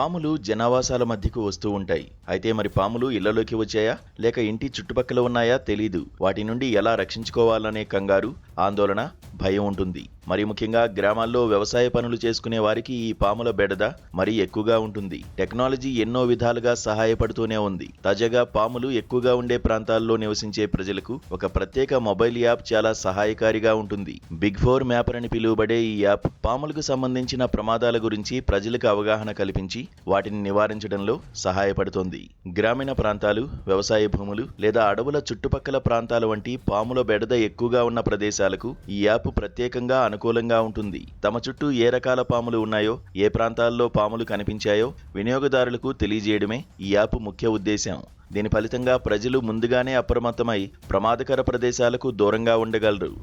పాములు జనావాసాల మధ్యకు వస్తూ ఉంటాయి. అయితే మరి పాములు ఇళ్లలోకి వచ్చాయా లేక ఇంటి చుట్టుపక్కల ఉన్నాయా తెలీదు. వాటి నుండి ఎలా రక్షించుకోవాలనే కంగారు, ఆందోళన, భయం ఉంటుంది. మరి ముఖ్యంగా గ్రామాల్లో వ్యవసాయ పనులు చేసుకునే వారికి ఈ పాముల బెడద మరీ ఎక్కువగా ఉంటుంది. టెక్నాలజీ ఎన్నో విధాలుగా సహాయపడుతూనే ఉంది. తాజాగా పాములు ఎక్కువగా ఉండే ప్రాంతాల్లో నివసించే ప్రజలకు ఒక ప్రత్యేక మొబైల్ యాప్ చాలా సహాయకారిగా ఉంటుంది. బిగ్ 4 మ్యాపర్ అని పిలువబడే ఈ యాప్ పాములకు సంబంధించిన ప్రమాదాల గురించి ప్రజలకు అవగాహన కల్పించి వాటిని నివారించడంలో సహాయపడుతోంది. గ్రామీణ ప్రాంతాలు, వ్యవసాయ భూములు లేదా అడవుల చుట్టుపక్కల ప్రాంతాల వంటి పాముల బెడద ఎక్కువగా ఉన్న ప్రదేశాలకు ఈ యాప్ ప్రత్యేకంగా అనుకూలంగా ఉంటుంది. తమ చుట్టూ ఏ రకాల పాములు ఉన్నాయో, ఏ ప్రాంతాల్లో పాములు కనిపించాయో వినియోగదారులకు తెలియజేయడమే ఈ యాప్ ముఖ్య ఉద్దేశం. దీని ఫలితంగా ప్రజలు ముందుగానే అప్రమత్తమై ప్రమాదకర ప్రదేశాలకు దూరంగా ఉండగలరు.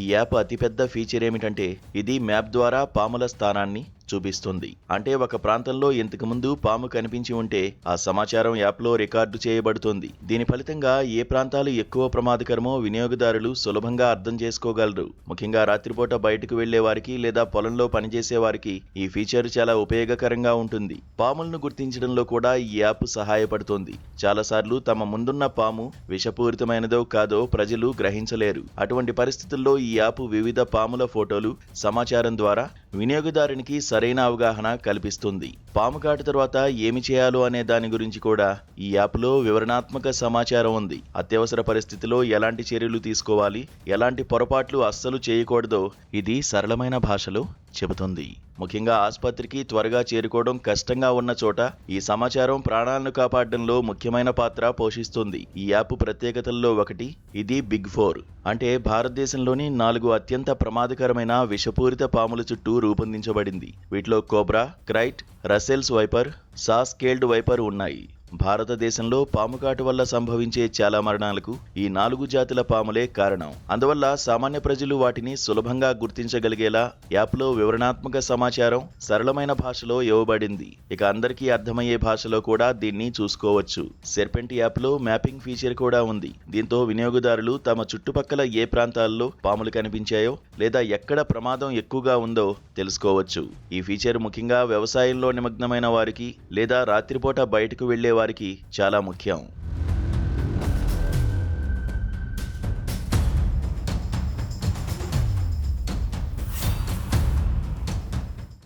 ఈ యాప్ అతిపెద్ద ఫీచర్ ఏమిటంటే ఇది మ్యాప్ ద్వారా పాముల స్థానాన్ని చూపిస్తుంది. అంటే ఒక ప్రాంతంలో ఇంతకు ముందు పాము కనిపించి ఉంటే ఆ సమాచారం యాప్లో రికార్డు చేయబడుతుంది. దీని ఫలితంగా ఏ ప్రాంతాలు ఎక్కువ ప్రమాదకరమో వినియోగదారులు సులభంగా అర్థం చేసుకోగలరు. ముఖ్యంగా రాత్రిపూట బయటకు వెళ్లే వారికి లేదా పొలంలో పనిచేసే వారికి ఈ ఫీచర్ చాలా ఉపయోగకరంగా ఉంటుంది. పాములను గుర్తించడంలో కూడా ఈ యాప్ సహాయపడుతుంది. చాలాసార్లు తమ ముందున్న పాము విషపూరితమైనదో కాదో ప్రజలు గ్రహించలేరు. అటువంటి పరిస్థితుల్లో ఈ యాప్ వివిధ పాముల ఫోటోలు, సమాచారం ద్వారా వినియోగదారునికి సరైన అవగాహన కల్పిస్తుంది. పాము కాటు తర్వాత ఏమి చేయాలో అనే దాని గురించి కూడా ఈ యాప్లో వివరణాత్మక సమాచారం ఉంది. అత్యవసర పరిస్థితిలో ఎలాంటి చర్యలు తీసుకోవాలి, ఎలాంటి పొరపాట్లు అస్సలు చేయకూడదో ఇది సరళమైన భాషలో చెబుతుంది. ముఖ్యంగా ఆసుపత్రికి త్వరగా చేరుకోవడం కష్టంగా ఉన్న చోట ఈ సమాచారం ప్రాణాలను కాపాడడంలో ముఖ్యమైన పాత్ర పోషిస్తుంది. ఈ యాప్ ప్రత్యేకతల్లో ఒకటి ఇది బిగ్ 4. అంటే భారతదేశంలోని 4 అత్యంత ప్రమాదకరమైన విషపూరిత పాముల చుట్టూ రూపొందించబడింది. వీటిలో cobra, krait, Russell's viper, saw scaled viper ఉన్నాయి. భారతదేశంలో పాము కాటు వల్ల సంభవించే చాలా మరణాలకు ఈ 4 జాతుల పాములే కారణం. అందువల్ల సామాన్య ప్రజలు వాటిని సులభంగా గుర్తించగలిగేలా యాప్లో వివరణాత్మక సమాచారం సరళమైన భాషలో ఇవ్వబడింది. ఇక అందరికీ అర్థమయ్యే భాషలో కూడా దీన్ని చూసుకోవచ్చు. సెర్పెంట్ యాప్లో మ్యాపింగ్ ఫీచర్ కూడా ఉంది. దీంతో వినియోగదారులు తమ చుట్టుపక్కల ఏ ప్రాంతాల్లో పాములు కనిపించాయో లేదా ఎక్కడ ప్రమాదం ఎక్కువగా ఉందో తెలుసుకోవచ్చు. ఈ ఫీచర్ ముఖ్యంగా వ్యవసాయంలో నిమగ్నమైన వారికి లేదా రాత్రిపూట బయటకు వెళ్లే వారికి చాలా ముఖ్యం.